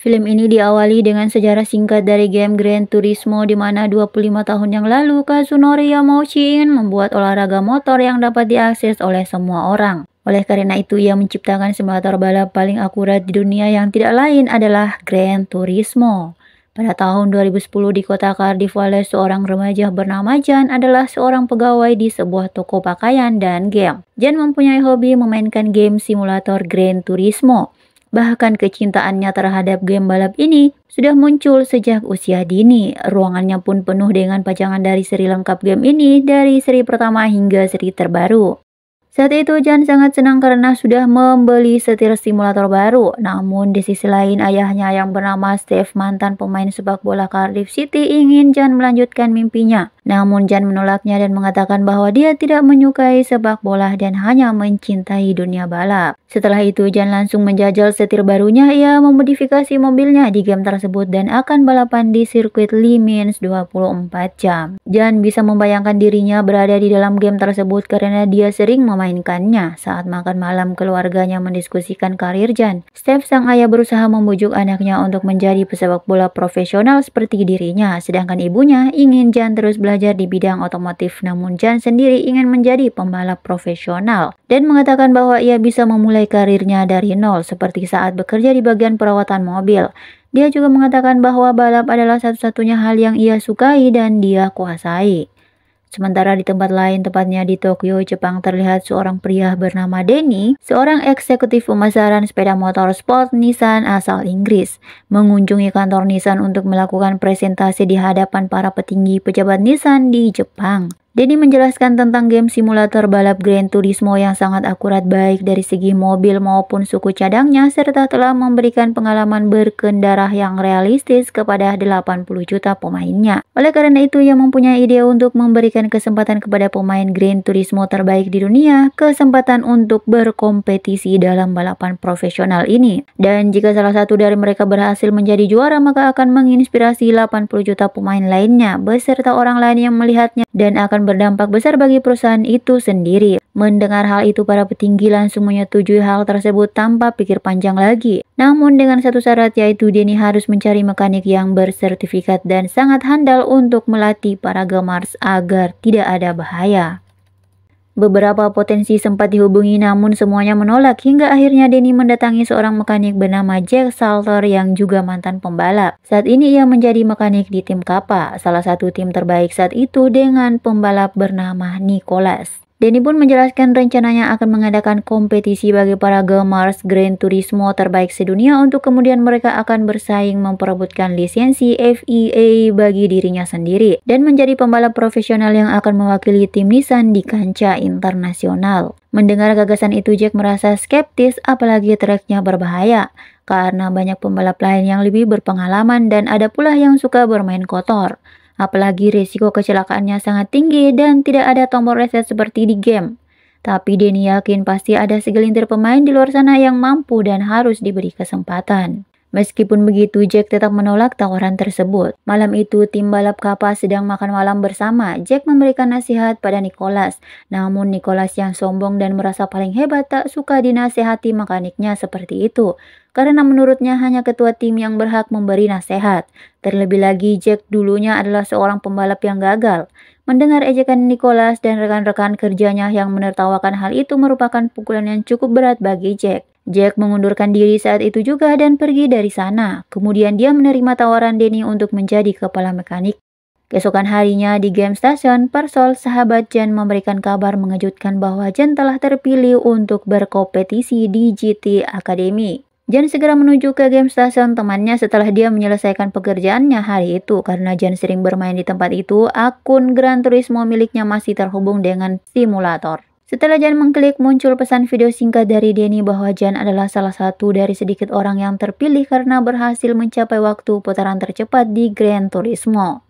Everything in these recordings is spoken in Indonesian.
Film ini diawali dengan sejarah singkat dari game Gran Turismo di mana 25 tahun yang lalu Kazunori Yamauchi ingin membuat olahraga motor yang dapat diakses oleh semua orang. Oleh karena itu ia menciptakan simulator balap paling akurat di dunia yang tidak lain adalah Gran Turismo. Pada tahun 2010 di kota Cardiff, Wales, seorang remaja bernama Jan adalah seorang pegawai di sebuah toko pakaian dan game. Jan mempunyai hobi memainkan game simulator Gran Turismo. Bahkan kecintaannya terhadap game balap ini sudah muncul sejak usia dini. Ruangannya pun penuh dengan pajangan dari seri lengkap game ini dari seri pertama hingga seri terbaru. Saat itu Jan sangat senang karena sudah membeli setir simulator baru. Namun di sisi lain ayahnya yang bernama Steve, mantan pemain sepak bola Cardiff City, ingin Jan melanjutkan mimpinya. Namun Jan menolaknya dan mengatakan bahwa dia tidak menyukai sepak bola dan hanya mencintai dunia balap. Setelah itu Jan langsung menjajal setir barunya. Ia memodifikasi mobilnya di game tersebut dan akan balapan di sirkuit Le Mans 24 jam. Jan bisa membayangkan dirinya berada di dalam game tersebut karena dia sering memainkannya. Saat makan malam keluarganya mendiskusikan karir Jan. Steve sang ayah berusaha membujuk anaknya untuk menjadi pesepak bola profesional seperti dirinya, sedangkan ibunya ingin Jan terus belajar di bidang otomotif. Namun Jan sendiri ingin menjadi pembalap profesional dan mengatakan bahwa ia bisa memulai karirnya dari nol seperti saat bekerja di bagian perawatan mobil. Dia juga mengatakan bahwa balap adalah satu-satunya hal yang ia sukai dan dia kuasai. Sementara di tempat lain, tepatnya di Tokyo, Jepang, terlihat seorang pria bernama Denny, seorang eksekutif pemasaran sepeda motor sport Nissan asal Inggris, mengunjungi kantor Nissan untuk melakukan presentasi di hadapan para petinggi pejabat Nissan di Jepang. Denny menjelaskan tentang game simulator balap Gran Turismo yang sangat akurat baik dari segi mobil maupun suku cadangnya, serta telah memberikan pengalaman berkendara yang realistis kepada 80 juta pemainnya. Oleh karena itu, ia mempunyai ide untuk memberikan kesempatan kepada pemain Gran Turismo terbaik di dunia, kesempatan untuk berkompetisi dalam balapan profesional ini. Dan jika salah satu dari mereka berhasil menjadi juara, maka akan menginspirasi 80 juta pemain lainnya, beserta orang lain yang melihatnya, dan akan berdampak besar bagi perusahaan itu sendiri. Mendengar hal itu, para petinggi langsung menyetujui hal tersebut tanpa pikir panjang lagi. Namun dengan satu syarat, yaitu Denny harus mencari mekanik yang bersertifikat dan sangat handal untuk melatih para gamers agar tidak ada bahaya. Beberapa potensi sempat dihubungi namun semuanya menolak hingga akhirnya Denny mendatangi seorang mekanik bernama Jack Salter yang juga mantan pembalap. Saat ini ia menjadi mekanik di tim Kappa, salah satu tim terbaik saat itu dengan pembalap bernama Nicholas. Denny pun menjelaskan rencananya akan mengadakan kompetisi bagi para gamers Gran Turismo terbaik sedunia untuk kemudian mereka akan bersaing memperebutkan lisensi FIA bagi dirinya sendiri dan menjadi pembalap profesional yang akan mewakili tim Nissan di kancah internasional. Mendengar gagasan itu, Jack merasa skeptis apalagi treknya berbahaya karena banyak pembalap lain yang lebih berpengalaman dan ada pula yang suka bermain kotor. Apalagi risiko kecelakaannya sangat tinggi dan tidak ada tombol reset seperti di game. Tapi Denny yakin pasti ada segelintir pemain di luar sana yang mampu dan harus diberi kesempatan. Meskipun begitu, Jack tetap menolak tawaran tersebut. Malam itu, tim balap Kappa sedang makan malam bersama. Jack memberikan nasihat pada Nicholas. Namun Nicholas yang sombong dan merasa paling hebat tak suka dinasehati mekaniknya seperti itu. Karena menurutnya hanya ketua tim yang berhak memberi nasihat. Terlebih lagi, Jack dulunya adalah seorang pembalap yang gagal. Mendengar ejekan Nicholas dan rekan-rekan kerjanya yang menertawakan hal itu merupakan pukulan yang cukup berat bagi Jack. Jack mengundurkan diri saat itu juga dan pergi dari sana. Kemudian dia menerima tawaran Denny untuk menjadi kepala mekanik. Keesokan harinya di game station, Persol, sahabat Jan, memberikan kabar mengejutkan bahwa Jan telah terpilih untuk berkompetisi di GT Academy. Jan segera menuju ke game station temannya setelah dia menyelesaikan pekerjaannya hari itu. Karena Jan sering bermain di tempat itu, akun Gran Turismo miliknya masih terhubung dengan simulator. Setelah Jan mengklik, muncul pesan video singkat dari Denny bahwa Jan adalah salah satu dari sedikit orang yang terpilih karena berhasil mencapai waktu putaran tercepat di Gran Turismo.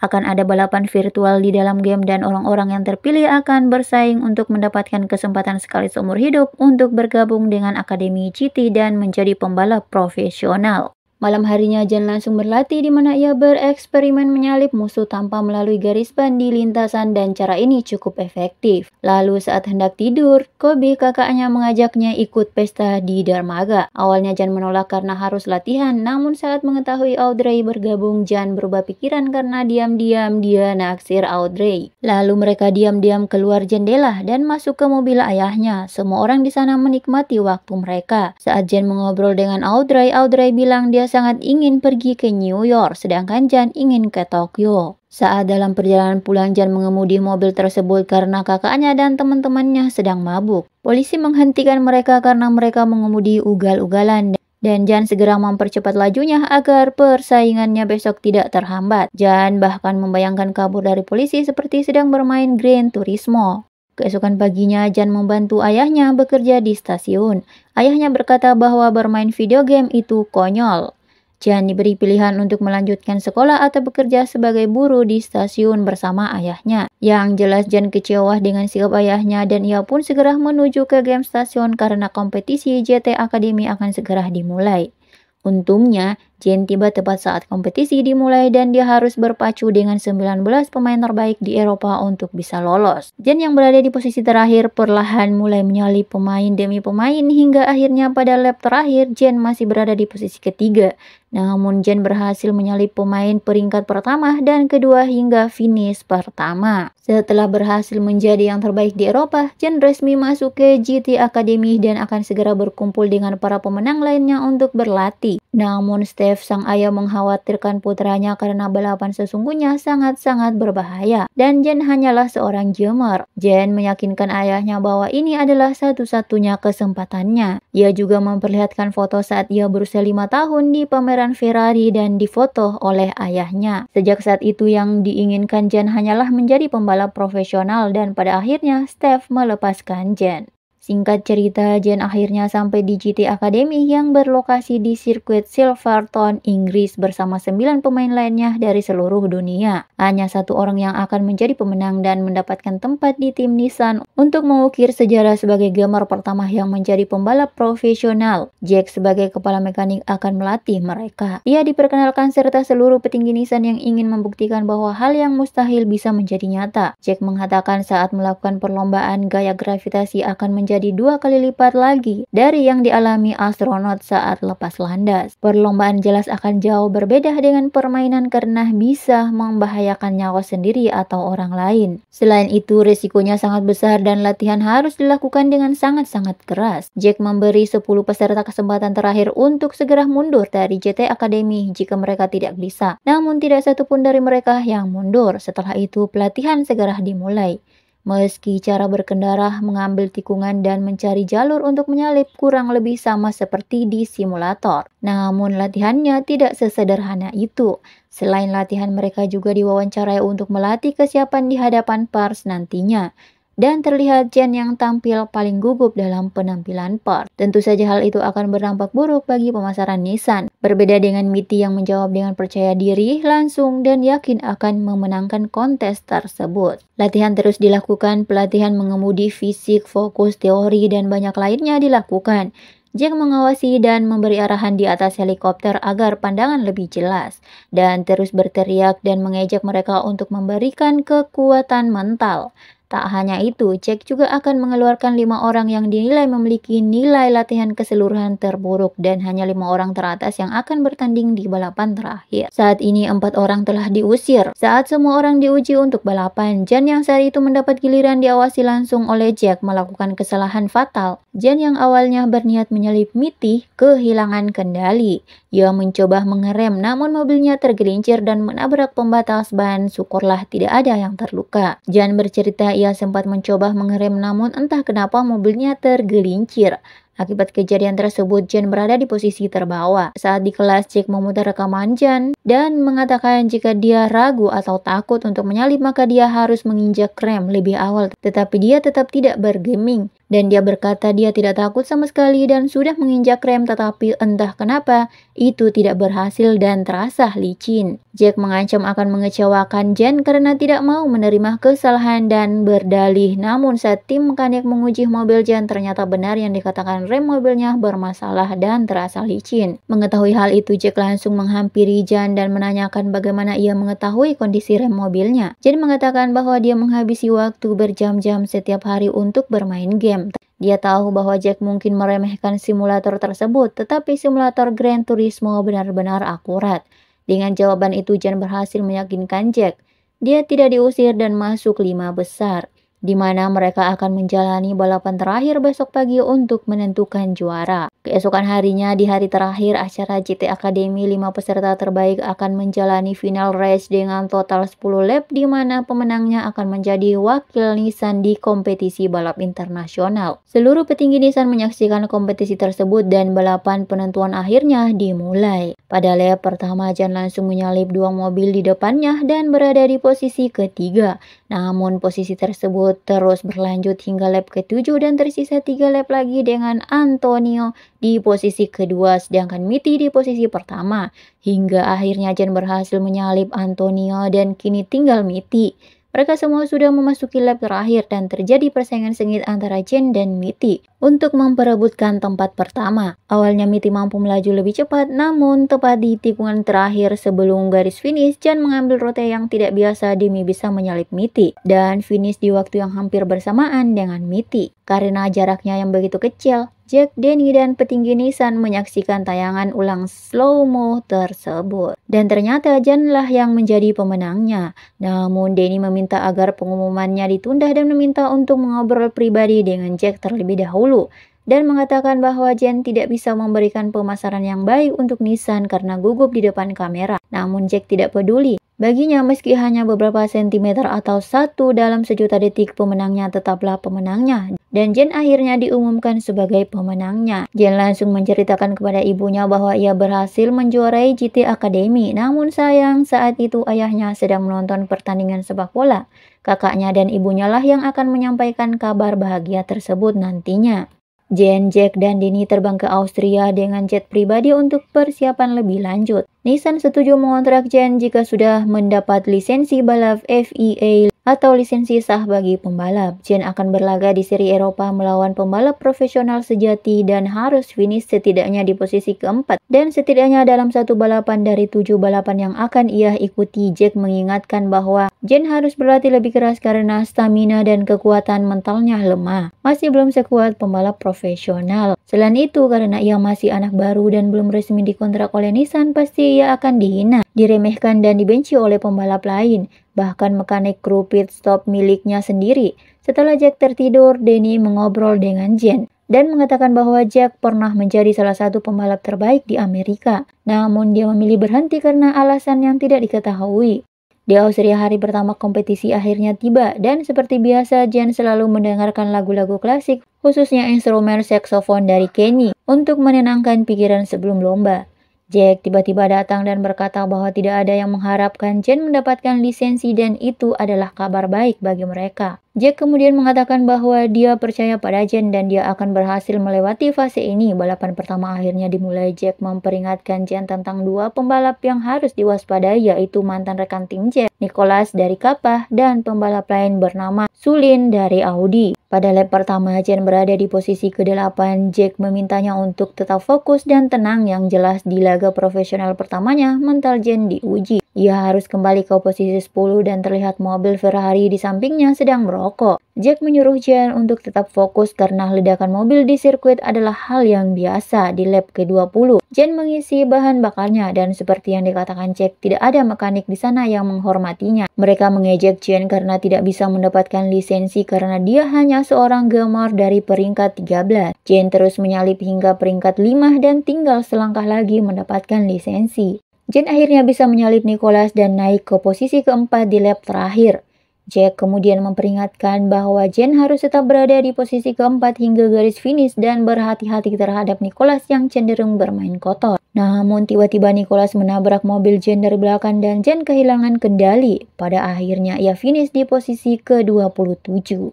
Akan ada balapan virtual di dalam game dan orang-orang yang terpilih akan bersaing untuk mendapatkan kesempatan sekali seumur hidup untuk bergabung dengan Akademi GT dan menjadi pembalap profesional. Malam harinya Jan langsung berlatih di mana ia bereksperimen menyalip musuh tanpa melalui garis ban di lintasan dan cara ini cukup efektif. Lalu saat hendak tidur, Kobe kakaknya mengajaknya ikut pesta di dermaga. Awalnya Jan menolak karena harus latihan, namun saat mengetahui Audrey bergabung, Jan berubah pikiran karena diam-diam dia naksir Audrey. Lalu mereka diam-diam keluar jendela dan masuk ke mobil ayahnya. Semua orang di sana menikmati waktu mereka. Saat Jan mengobrol dengan Audrey, Audrey bilang dia sangat ingin pergi ke New York, sedangkan Jan ingin ke Tokyo. Saat dalam perjalanan pulang, Jan mengemudi mobil tersebut karena kakaknya dan teman-temannya sedang mabuk. Polisi menghentikan mereka karena mereka mengemudi ugal-ugalan dan Jan segera mempercepat lajunya agar persaingannya besok tidak terhambat. Jan bahkan membayangkan kabur dari polisi seperti sedang bermain Gran Turismo. Keesokan paginya, Jan membantu ayahnya bekerja di stasiun. Ayahnya berkata bahwa bermain video game itu konyol. Jan diberi pilihan untuk melanjutkan sekolah atau bekerja sebagai buruh di stasiun bersama ayahnya. Yang jelas Jan kecewa dengan sikap ayahnya dan ia pun segera menuju ke game stasiun karena kompetisi JT Academy akan segera dimulai. Untungnya, Jan tiba tepat saat kompetisi dimulai dan dia harus berpacu dengan 19 pemain terbaik di Eropa untuk bisa lolos. Jan yang berada di posisi terakhir perlahan mulai menyalip pemain demi pemain hingga akhirnya pada lap terakhir Jan masih berada di posisi ketiga. Namun Jan berhasil menyalip pemain peringkat pertama dan kedua hingga finish pertama. Setelah berhasil menjadi yang terbaik di Eropa, Jan resmi masuk ke GT Academy dan akan segera berkumpul dengan para pemenang lainnya untuk berlatih. Namun Steph sang ayah mengkhawatirkan putranya karena balapan sesungguhnya sangat-sangat berbahaya dan Jan hanyalah seorang gamer. Jan meyakinkan ayahnya bahwa ini adalah satu-satunya kesempatannya. Ia juga memperlihatkan foto saat ia berusia 5 tahun di pameran Ferrari dan difoto oleh ayahnya. Sejak saat itu yang diinginkan Jan hanyalah menjadi pembalap profesional dan pada akhirnya Steph melepaskan Jan. Singkat cerita, Jan akhirnya sampai di GT Academy yang berlokasi di sirkuit Silverstone, Inggris bersama 9 pemain lainnya dari seluruh dunia. Hanya satu orang yang akan menjadi pemenang dan mendapatkan tempat di tim Nissan untuk mengukir sejarah sebagai gamer pertama yang menjadi pembalap profesional. Jack sebagai kepala mekanik akan melatih mereka. Ia diperkenalkan serta seluruh petinggi Nissan yang ingin membuktikan bahwa hal yang mustahil bisa menjadi nyata. Jack mengatakan saat melakukan perlombaan gaya gravitasi akan menjadi 2 kali lipat lagi dari yang dialami astronot saat lepas landas. Perlombaan jelas akan jauh berbeda dengan permainan karena bisa membahayakan nyawa sendiri atau orang lain. Selain itu, risikonya sangat besar dan latihan harus dilakukan dengan sangat-sangat keras. Jack memberi 10 peserta kesempatan terakhir untuk segera mundur dari GT Academy jika mereka tidak bisa. Namun tidak satupun dari mereka yang mundur. Setelah itu, pelatihan segera dimulai. Meski cara berkendara, mengambil tikungan, dan mencari jalur untuk menyalip kurang lebih sama seperti di simulator. Namun latihannya tidak sesederhana itu. Selain latihan, mereka juga diwawancarai untuk melatih kesiapan di hadapan pers nantinya. Dan terlihat Jan yang tampil paling gugup dalam penampilan pers. Tentu saja hal itu akan berdampak buruk bagi pemasaran Nissan. Berbeda dengan Mitty yang menjawab dengan percaya diri, langsung, dan yakin akan memenangkan kontes tersebut. Latihan terus dilakukan, pelatihan mengemudi fisik, fokus, teori, dan banyak lainnya dilakukan. Jack mengawasi dan memberi arahan di atas helikopter agar pandangan lebih jelas, dan terus berteriak dan mengejek mereka untuk memberikan kekuatan mental. Tak hanya itu, Jack juga akan mengeluarkan 5 orang yang dinilai memiliki nilai latihan keseluruhan terburuk dan hanya 5 orang teratas yang akan bertanding di balapan terakhir. Saat ini 4 orang telah diusir. Saat semua orang diuji untuk balapan, Jan yang saat itu mendapat giliran diawasi langsung oleh Jack melakukan kesalahan fatal. Jan yang awalnya berniat menyalip Mitty kehilangan kendali. Ia mencoba mengerem namun mobilnya tergelincir dan menabrak pembatas ban. Syukurlah tidak ada yang terluka. Jan bercerita ia sempat mencoba mengerem namun entah kenapa mobilnya tergelincir. Akibat kejadian tersebut, Jan berada di posisi terbawah. Saat di kelas, Jack memutar rekaman Jan dan mengatakan jika dia ragu atau takut untuk menyalip maka dia harus menginjak rem lebih awal, tetapi dia tetap tidak bergeming. Dan dia berkata dia tidak takut sama sekali dan sudah menginjak rem, tetapi entah kenapa itu tidak berhasil dan terasa licin. Jack mengancam akan mengecewakan Jen karena tidak mau menerima kesalahan dan berdalih. Namun saat tim mekanik menguji mobil Jen, ternyata benar yang dikatakan rem mobilnya bermasalah dan terasa licin. Mengetahui hal itu, Jack langsung menghampiri Jen dan menanyakan bagaimana ia mengetahui kondisi rem mobilnya. Jen mengatakan bahwa dia menghabisi waktu berjam-jam setiap hari untuk bermain game. Dia tahu bahwa Jack mungkin meremehkan simulator tersebut, tetapi simulator Gran Turismo benar-benar akurat. Dengan jawaban itu, Jen berhasil meyakinkan Jack. Dia tidak diusir dan masuk 5 besar, di mana mereka akan menjalani balapan terakhir besok pagi untuk menentukan juara. Keesokan harinya, di hari terakhir acara GT Academy, 5 peserta terbaik akan menjalani final race dengan total 10 lap, di mana pemenangnya akan menjadi wakil Nissan di kompetisi balap internasional. Seluruh petinggi Nissan menyaksikan kompetisi tersebut dan balapan penentuan akhirnya dimulai. Pada lap pertama, Jen langsung menyalip 2 mobil di depannya dan berada di posisi ketiga. Namun posisi tersebut terus berlanjut hingga lap ke-7 dan tersisa 3 lap lagi dengan Antonio di posisi kedua sedangkan Mitty di posisi pertama. Hingga akhirnya Jen berhasil menyalip Antonio dan kini tinggal Mitty. Mereka semua sudah memasuki lap terakhir dan terjadi persaingan sengit antara Jen dan Mitty untuk memperebutkan tempat pertama. Awalnya Mitty mampu melaju lebih cepat, namun tepat di tikungan terakhir sebelum garis finish, Jen mengambil rute yang tidak biasa demi bisa menyalip Mitty dan finish di waktu yang hampir bersamaan dengan Mitty. Karena jaraknya yang begitu kecil, Jack, Denny, dan petinggi Nissan menyaksikan tayangan ulang slow-mo tersebut. Dan ternyata Jen lah yang menjadi pemenangnya. Namun Denny meminta agar pengumumannya ditunda dan meminta untuk mengobrol pribadi dengan Jack terlebih dahulu. Dan mengatakan bahwa Jen tidak bisa memberikan pemasaran yang baik untuk Nissan karena gugup di depan kamera. Namun Jack tidak peduli. Baginya meski hanya beberapa sentimeter atau 1 dalam sejuta detik, pemenangnya tetaplah pemenangnya. Dan Jen akhirnya diumumkan sebagai pemenangnya. Jen langsung menceritakan kepada ibunya bahwa ia berhasil menjuarai GT Academy. Namun sayang saat itu ayahnya sedang menonton pertandingan sepak bola. Kakaknya dan ibunya lah yang akan menyampaikan kabar bahagia tersebut nantinya. Jen, Jack, dan Denny terbang ke Austria dengan jet pribadi untuk persiapan lebih lanjut. Nissan setuju mengontrak Jen jika sudah mendapat lisensi balap FIA atau lisensi sah bagi pembalap. Jen akan berlaga di seri Eropa melawan pembalap profesional sejati dan harus finish setidaknya di posisi keempat dan setidaknya dalam 1 balapan dari 7 balapan yang akan ia ikuti. Jack mengingatkan bahwa Jen harus berlatih lebih keras karena stamina dan kekuatan mentalnya lemah, masih belum sekuat pembalap profesional. Selain itu, karena ia masih anak baru dan belum resmi dikontrak oleh Nissan, pasti ia akan dihina, diremehkan dan dibenci oleh pembalap lain, bahkan mekanik kru pit stop miliknya sendiri. Setelah Jack tertidur, Denny mengobrol dengan Jen dan mengatakan bahwa Jack pernah menjadi salah satu pembalap terbaik di Amerika. Namun dia memilih berhenti karena alasan yang tidak diketahui. Di Austria, hari pertama kompetisi akhirnya tiba dan seperti biasa Jen selalu mendengarkan lagu-lagu klasik, khususnya instrumen saksofon dari Kenny untuk menenangkan pikiran sebelum lomba. Jack tiba-tiba datang dan berkata bahwa tidak ada yang mengharapkan Jen mendapatkan lisensi dan itu adalah kabar baik bagi mereka. Jack kemudian mengatakan bahwa dia percaya pada Jen dan dia akan berhasil melewati fase ini. Balapan pertama akhirnya dimulai. Jack memperingatkan Jen tentang 2 pembalap yang harus diwaspadai, yaitu mantan rekan tim Jack, Nicholas dari Kappa, dan pembalap lain bernama Sulin dari Audi. Pada lap pertama, Jen berada di posisi ke-8. Jack memintanya untuk tetap fokus dan tenang. Yang jelas di laga profesional pertamanya, mental Jen diuji. Ia harus kembali ke posisi 10 dan terlihat mobil Ferrari di sampingnya sedang merokok. Jack menyuruh Jen untuk tetap fokus karena ledakan mobil di sirkuit adalah hal yang biasa di lap ke-20. Jen mengisi bahan bakarnya dan seperti yang dikatakan Jack, tidak ada mekanik di sana yang menghormatinya. Mereka mengejek Jen karena tidak bisa mendapatkan lisensi karena dia hanya seorang gamer dari peringkat 13. Jen terus menyalip hingga peringkat 5 dan tinggal selangkah lagi mendapatkan lisensi. Jen akhirnya bisa menyalip Nicholas dan naik ke posisi keempat di lap terakhir. Jack kemudian memperingatkan bahwa Jen harus tetap berada di posisi keempat hingga garis finish dan berhati-hati terhadap Nicholas yang cenderung bermain kotor. Namun tiba-tiba Nicholas menabrak mobil Jen dari belakang dan Jen kehilangan kendali. Pada akhirnya ia finish di posisi ke-27.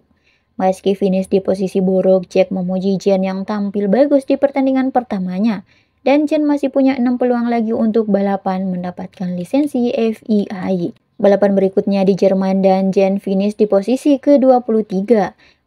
Meski finish di posisi buruk, Jack memuji Jen yang tampil bagus di pertandingan pertamanya. Dan Jen masih punya 6 peluang lagi untuk balapan mendapatkan lisensi FIA. Balapan berikutnya di Jerman dan Jen finish di posisi ke-23.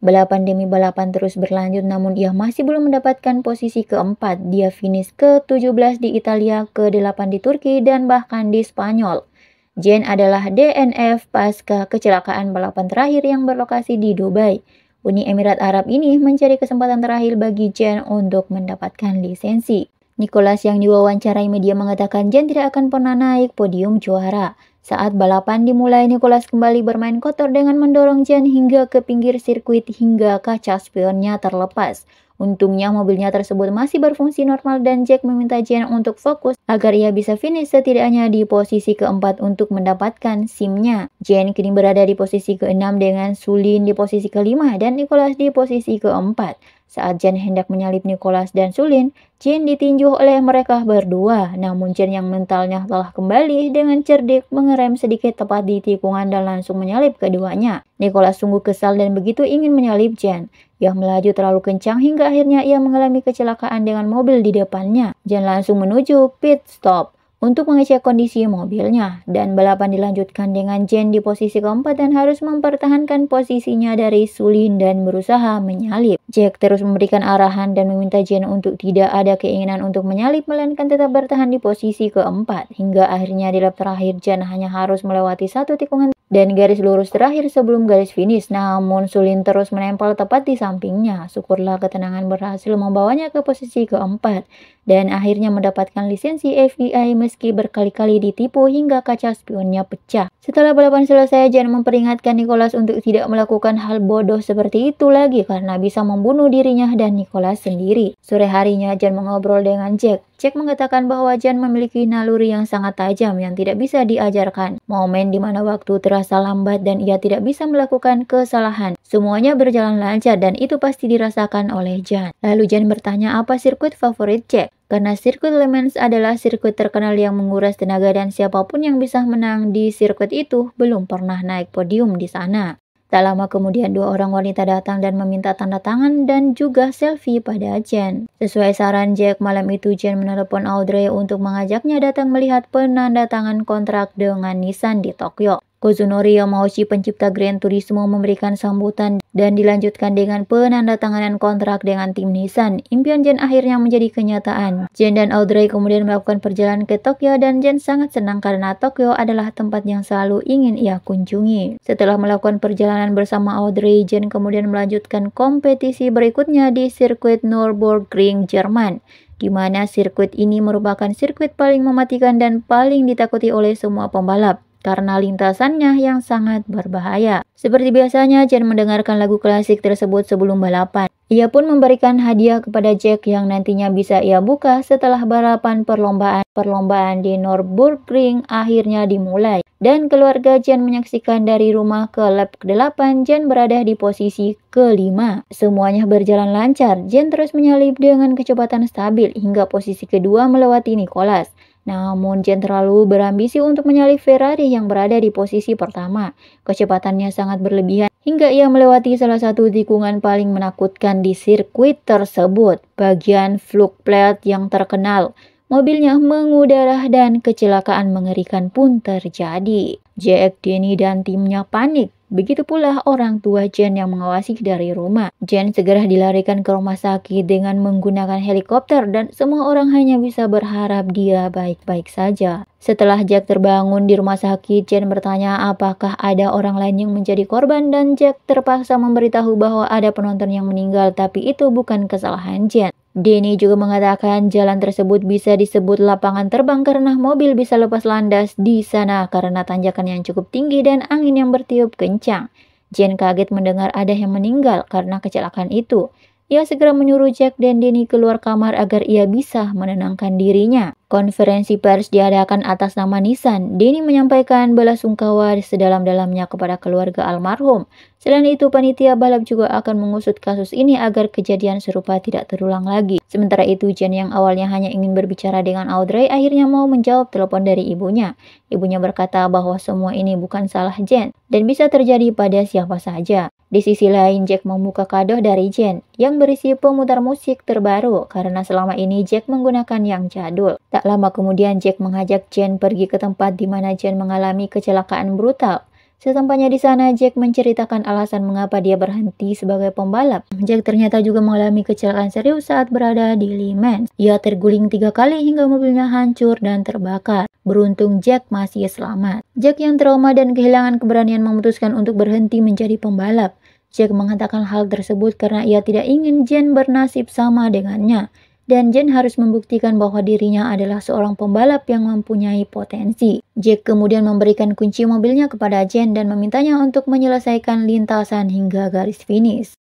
Balapan demi balapan terus berlanjut namun ia masih belum mendapatkan posisi keempat. Dia finish ke-17 di Italia, ke-8 di Turki, dan bahkan di Spanyol. Jen adalah DNF pasca kecelakaan balapan terakhir yang berlokasi di Dubai. Uni Emirat Arab ini mencari kesempatan terakhir bagi Jen untuk mendapatkan lisensi. Nicholas yang diwawancarai media mengatakan Jen tidak akan pernah naik podium juara. Saat balapan dimulai, Nicholas kembali bermain kotor dengan mendorong Jen hingga ke pinggir sirkuit hingga kaca spionnya terlepas. Untungnya mobilnya tersebut masih berfungsi normal dan Jack meminta Jen untuk fokus agar ia bisa finish setidaknya di posisi keempat untuk mendapatkan SIM-nya. Jen kini berada di posisi ke-6 dengan Sulin di posisi ke-5 dan Nicholas di posisi ke-4. Saat Jen hendak menyalip Nicholas dan Sulin, Jen ditinju oleh mereka berdua. Namun Jen yang mentalnya telah kembali dengan cerdik mengerem sedikit tepat di tikungan dan langsung menyalip keduanya. Nicholas sungguh kesal dan begitu ingin menyalip Jen. Ia melaju terlalu kencang hingga akhirnya ia mengalami kecelakaan dengan mobil di depannya. Jen langsung menuju pit stop untuk mengecek kondisi mobilnya, dan balapan dilanjutkan dengan Jen di posisi keempat dan harus mempertahankan posisinya dari Sulin dan berusaha menyalip. Jack terus memberikan arahan dan meminta Jen untuk tidak ada keinginan untuk menyalip melainkan tetap bertahan di posisi keempat, hingga akhirnya di lap terakhir Jen hanya harus melewati satu tikungan dan garis lurus terakhir sebelum garis finish, namun Sulin terus menempel tepat di sampingnya. Syukurlah ketenangan berhasil membawanya ke posisi keempat dan akhirnya mendapatkan lisensi FIA meski berkali-kali ditipu hingga kaca spionnya pecah. Setelah balapan selesai, Jen memperingatkan Nicholas untuk tidak melakukan hal bodoh seperti itu lagi karena bisa membunuh dirinya dan Nicholas sendiri. Sore harinya, Jen mengobrol dengan Jack. Jack mengatakan bahwa Jen memiliki naluri yang sangat tajam yang tidak bisa diajarkan. Momen di mana waktu terasa lambat dan ia tidak bisa melakukan kesalahan. Semuanya berjalan lancar dan itu pasti dirasakan oleh Jen. Lalu Jen bertanya apa sirkuit favorit Jack. Karena sirkuit Le Mans adalah sirkuit terkenal yang menguras tenaga dan siapapun yang bisa menang di sirkuit itu belum pernah naik podium di sana. Tak lama kemudian dua orang wanita datang dan meminta tanda tangan dan juga selfie pada Jen. Sesuai saran Jack, malam itu Jen menelepon Audrey untuk mengajaknya datang melihat penandatangan kontrak dengan Nissan di Tokyo. Kazunori Yamauchi, pencipta Gran Turismo, memberikan sambutan dan dilanjutkan dengan penandatanganan kontrak dengan tim Nissan. Impian Jen akhirnya menjadi kenyataan. Jen dan Audrey kemudian melakukan perjalanan ke Tokyo dan Jen sangat senang karena Tokyo adalah tempat yang selalu ingin ia kunjungi. Setelah melakukan perjalanan bersama Audrey, Jen kemudian melanjutkan kompetisi berikutnya di sirkuit Nürburgring, Jerman, di mana sirkuit ini merupakan sirkuit paling mematikan dan paling ditakuti oleh semua pembalap karena lintasannya yang sangat berbahaya. Seperti biasanya, Jen mendengarkan lagu klasik tersebut sebelum balapan. Ia pun memberikan hadiah kepada Jack yang nantinya bisa ia buka setelah balapan perlombaan di Nürburgring akhirnya dimulai. Dan keluarga Jen menyaksikan dari rumah ke lap ke-8, Jen berada di posisi ke-5. Semuanya berjalan lancar, Jen terus menyalip dengan kecepatan stabil hingga posisi kedua melewati Nicholas. Namun Jen terlalu berambisi untuk menyalip Ferrari yang berada di posisi pertama. Kecepatannya sangat berlebihan hingga ia melewati salah satu tikungan paling menakutkan di sirkuit tersebut, bagian Flugplatz yang terkenal. Mobilnya mengudara dan kecelakaan mengerikan pun terjadi. Jack, Denny, dan timnya panik. Begitu pula orang tua Jen yang mengawasi dari rumah. Jen segera dilarikan ke rumah sakit dengan menggunakan helikopter dan semua orang hanya bisa berharap dia baik-baik saja. Setelah Jack terbangun di rumah sakit, Jen bertanya apakah ada orang lain yang menjadi korban dan Jack terpaksa memberitahu bahwa ada penonton yang meninggal tapi itu bukan kesalahan Jen. Denny juga mengatakan jalan tersebut bisa disebut lapangan terbang karena mobil bisa lepas landas di sana karena tanjakan yang cukup tinggi dan angin yang bertiup kencang. Jen kaget mendengar ada yang meninggal karena kecelakaan itu. Ia segera menyuruh Jack dan Denny keluar kamar agar ia bisa menenangkan dirinya. Konferensi pers diadakan atas nama Nissan. Denny menyampaikan belasungkawa sedalam-dalamnya kepada keluarga almarhum. Selain itu, panitia balap juga akan mengusut kasus ini agar kejadian serupa tidak terulang lagi. Sementara itu, Jen yang awalnya hanya ingin berbicara dengan Audrey akhirnya mau menjawab telepon dari ibunya. Ibunya berkata bahwa semua ini bukan salah Jen dan bisa terjadi pada siapa saja. Di sisi lain, Jack membuka kado dari Jen yang berisi pemutar musik terbaru karena selama ini Jack menggunakan yang jadul. Tak lama kemudian, Jack mengajak Jen pergi ke tempat di mana Jen mengalami kecelakaan brutal. Sesempatnya di sana, Jack menceritakan alasan mengapa dia berhenti sebagai pembalap. Jack ternyata juga mengalami kecelakaan serius saat berada di Le Mans. Ia terguling 3 kali hingga mobilnya hancur dan terbakar. Beruntung Jack masih selamat. Jack yang trauma dan kehilangan keberanian memutuskan untuk berhenti menjadi pembalap. Jack mengatakan hal tersebut karena ia tidak ingin Jen bernasib sama dengannya. Dan Jen harus membuktikan bahwa dirinya adalah seorang pembalap yang mempunyai potensi. Jack kemudian memberikan kunci mobilnya kepada Jen dan memintanya untuk menyelesaikan lintasan hingga garis finish,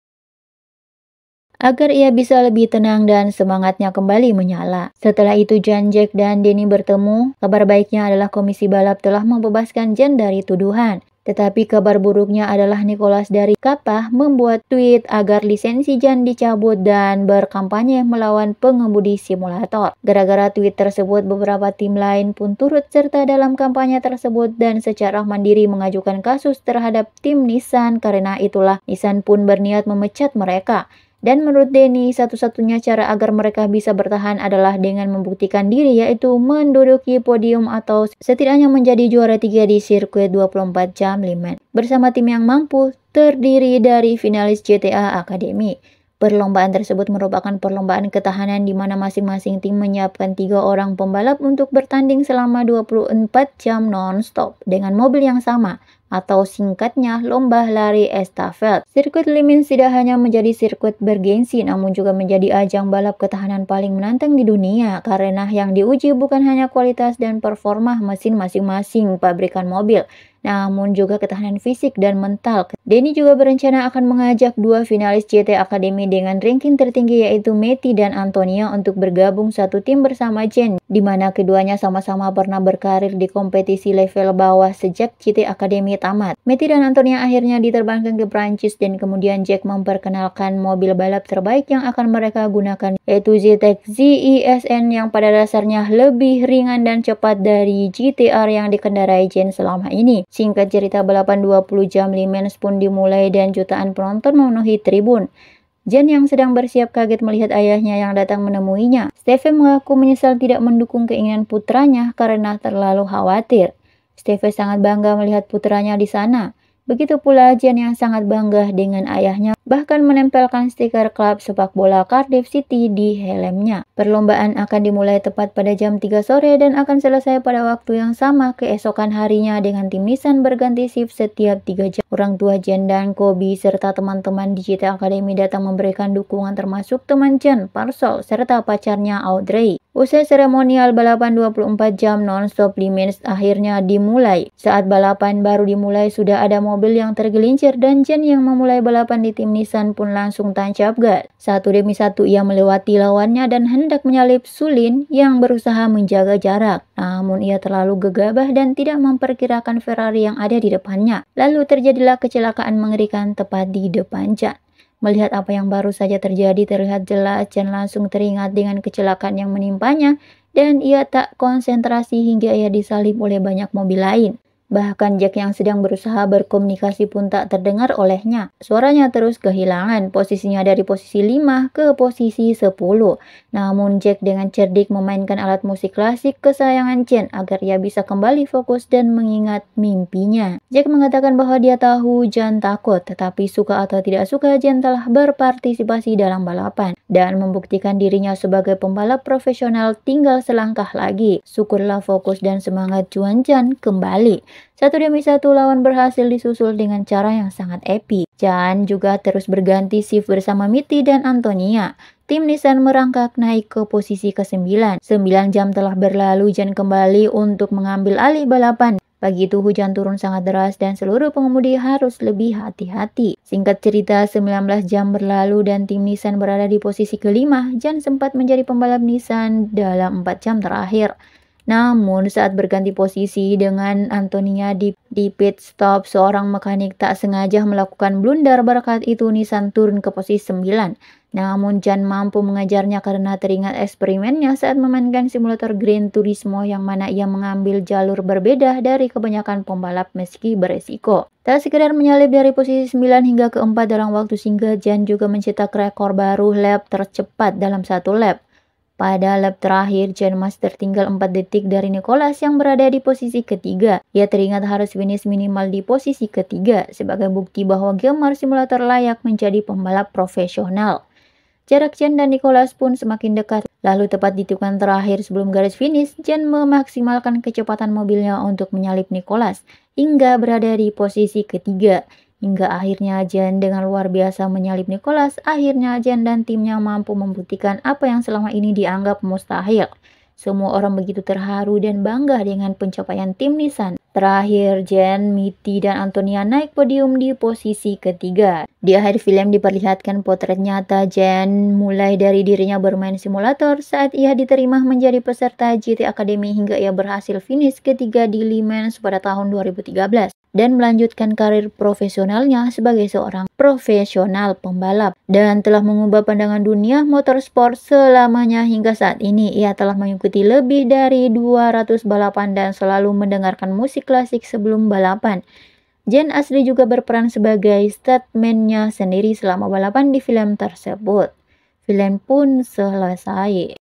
agar ia bisa lebih tenang dan semangatnya kembali menyala. Setelah itu, Jack dan Denny bertemu. Kabar baiknya adalah komisi balap telah membebaskan Jen dari tuduhan. Tetapi kabar buruknya adalah Nicholas dari Kappa membuat tweet agar lisensi Jen dicabut dan berkampanye melawan pengemudi simulator. Gara-gara tweet tersebut, beberapa tim lain pun turut serta dalam kampanye tersebut dan secara mandiri mengajukan kasus terhadap tim Nissan. Karena itulah Nissan pun berniat memecat mereka. Dan menurut Denny, satu-satunya cara agar mereka bisa bertahan adalah dengan membuktikan diri, yaitu menduduki podium atau setidaknya menjadi juara 3 di sirkuit 24 jam Le Mans bersama tim yang mampu terdiri dari finalis GTA Academy. Perlombaan tersebut merupakan perlombaan ketahanan di mana masing-masing tim menyiapkan 3 orang pembalap untuk bertanding selama 24 jam non-stop dengan mobil yang sama, atau singkatnya lomba lari estafet. Sirkuit Le Mans tidak hanya menjadi sirkuit bergengsi, namun juga menjadi ajang balap ketahanan paling menantang di dunia karena yang diuji bukan hanya kualitas dan performa mesin masing-masing pabrikan mobil, namun juga ketahanan fisik dan mental. Denny juga berencana akan mengajak 2 finalis GT Academy dengan ranking tertinggi yaitu Matty dan Antonia untuk bergabung satu tim bersama Jen, di mana keduanya sama-sama pernah berkarir di kompetisi level bawah sejak GT Academy tamat. Matty dan Antonia akhirnya diterbangkan ke Prancis dan kemudian Jack memperkenalkan mobil balap terbaik yang akan mereka gunakan yaitu ZX ZESN yang pada dasarnya lebih ringan dan cepat dari GTR yang dikendarai Jen selama ini. Singkat cerita, balapan 20 jam Le Mans pun dimulai dan jutaan penonton memenuhi tribun. Jen yang sedang bersiap kaget melihat ayahnya yang datang menemuinya. Steve mengaku menyesal tidak mendukung keinginan putranya karena terlalu khawatir. Steve sangat bangga melihat putranya di sana. Begitu pula Jen yang sangat bangga dengan ayahnya, bahkan menempelkan stiker klub sepak bola Cardiff City di helmnya. Perlombaan akan dimulai tepat pada jam 3 sore dan akan selesai pada waktu yang sama keesokan harinya dengan tim Nissan berganti shift setiap 3 jam. Orang tua Jen dan Kobe serta teman-teman di GT Academy datang memberikan dukungan termasuk teman Jen, Parsol, serta pacarnya Audrey. Usai seremonial balapan 24 jam non-stop Le Mans akhirnya dimulai. Saat balapan baru dimulai sudah ada mobil yang tergelincir dan Jen yang memulai balapan di tim Nissan pun langsung tancap gas. Satu demi satu ia melewati lawannya dan hendak menyalip Sulin yang berusaha menjaga jarak. Namun ia terlalu gegabah dan tidak memperkirakan Ferrari yang ada di depannya. Lalu terjadilah kecelakaan mengerikan tepat di depan Jen. Melihat apa yang baru saja terjadi, terlihat jelas Jen langsung teringat dengan kecelakaan yang menimpanya dan ia tak konsentrasi hingga ia disalip oleh banyak mobil lain. Bahkan Jack yang sedang berusaha berkomunikasi pun tak terdengar olehnya. Suaranya terus kehilangan, posisinya dari posisi 5 ke posisi 10. Namun Jack dengan cerdik memainkan alat musik klasik kesayangan Jen agar ia bisa kembali fokus dan mengingat mimpinya. Jack mengatakan bahwa dia tahu Jen takut, tetapi suka atau tidak suka Jen telah berpartisipasi dalam balapan dan membuktikan dirinya sebagai pembalap profesional tinggal selangkah lagi. Syukurlah fokus dan semangat Juan Jen kembali. Satu demi satu lawan berhasil disusul dengan cara yang sangat epic. Jen juga terus berganti shift bersama Matty dan Antonia. Tim Nissan merangkak naik ke posisi ke-9. 9 jam telah berlalu, Jen kembali untuk mengambil alih balapan. Pagi itu hujan turun sangat deras dan seluruh pengemudi harus lebih hati-hati. Singkat cerita, 19 jam berlalu dan tim Nissan berada di posisi kelima. Jan sempat menjadi pembalap Nissan dalam 4 jam terakhir. Namun saat berganti posisi dengan Antonia di pit stop, seorang mekanik tak sengaja melakukan blunder. Berkat itu Nissan turun ke posisi 9. Namun Jan mampu mengejarnya karena teringat eksperimennya saat memainkan simulator Gran Turismo yang mana ia mengambil jalur berbeda dari kebanyakan pembalap meski beresiko. Tak sekedar menyalip dari posisi 9 hingga ke-4 dalam waktu singkat, Jan juga mencetak rekor baru lap tercepat dalam satu lap. Pada lap terakhir, Jan masih tertinggal 4 detik dari Nicholas yang berada di posisi ketiga. Ia teringat harus finish minimal di posisi ketiga sebagai bukti bahwa gamer simulator layak menjadi pembalap profesional. Jarak Jan dan Nicholas pun semakin dekat. Lalu tepat di tikungan terakhir sebelum garis finish, Jan memaksimalkan kecepatan mobilnya untuk menyalip Nicholas hingga berada di posisi ketiga. Hingga akhirnya Jan dengan luar biasa menyalip Nicholas. Akhirnya Jan dan timnya mampu membuktikan apa yang selama ini dianggap mustahil. Semua orang begitu terharu dan bangga dengan pencapaian tim Nissan. Terakhir, Jan, Mitty, dan Antonia naik podium di posisi ketiga. Di akhir film diperlihatkan potret nyata Jan mulai dari dirinya bermain simulator saat ia diterima menjadi peserta GT Academy hingga ia berhasil finish ketiga di Le Mans pada tahun 2013 dan melanjutkan karir profesionalnya sebagai seorang profesional pembalap dan telah mengubah pandangan dunia motorsport selamanya. Hingga saat ini ia telah mengikuti lebih dari 200 balapan dan selalu mendengarkan musik klasik sebelum balapan. Jan asli juga berperan sebagai stuntman-nya sendiri selama balapan di film tersebut. Film pun selesai.